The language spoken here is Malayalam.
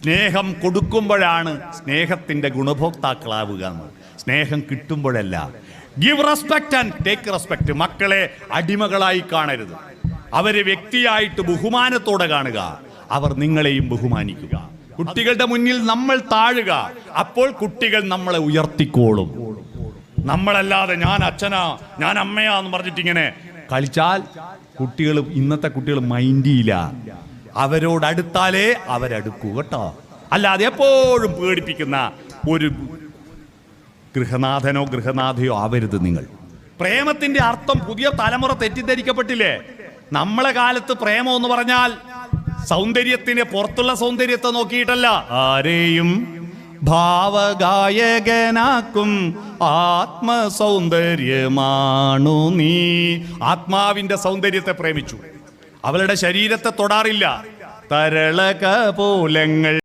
സ്നേഹം കൊടുക്കുമ്പോഴാണ് സ്നേഹത്തിൻ്റെ ഗുണഭോക്താക്കളാവുക. സ്നേഹം കിട്ടുമ്പോഴല്ല. Give respect and take respect. മക്കളെ അടിമകളായി കാണരുത്, അവരെ വ്യക്തിയായിട്ട് ബഹുമാനത്തോടെ കാണുക. അവർ നിങ്ങളെയും ബഹുമാനിക്കുക. കുട്ടികളുടെ മുന്നിൽ നമ്മൾ താഴുക, അപ്പോൾ കുട്ടികൾ നമ്മളെ ഉയർത്തിക്കോളും. നമ്മളല്ലാതെ ഞാൻ അച്ഛനാ ഞാൻ അമ്മയാന്ന് പറഞ്ഞിട്ടിങ്ങനെ കളിച്ചാൽ കുട്ടികൾ, ഇന്നത്തെ കുട്ടികൾ മൈൻഡിയില്ല. അവരോടടുത്താലേ അവരടുക്കൂ കേട്ടോ. അല്ലാതെ എപ്പോഴും പേടിപ്പിക്കുന്ന ഒരു ഗൃഹനാഥനോ ഗൃഹനാഥയോ ആവരുത് നിങ്ങൾ. പ്രേമത്തിന്റെ അർത്ഥം പുതിയ തലമുറ തെറ്റിദ്ധരിക്കപ്പെട്ടില്ലേ? നമ്മളെ കാലത്ത് പ്രേമം എന്ന് പറഞ്ഞാൽ സൗന്ദര്യത്തിന് പുറത്തുള്ള സൗന്ദര്യത്തെ നോക്കിയിട്ടല്ല, ആരെയും ഭാവഗായകനാക്കും ആത്മസൗന്ദര്യമാണു നീ. ആത്മാവിന്റെ സൗന്ദര്യത്തെ പ്രേമിച്ചു. അവളുടെ ശരീരത്തെ തൊടാറില്ല. തരളക പോലങ്ങൾ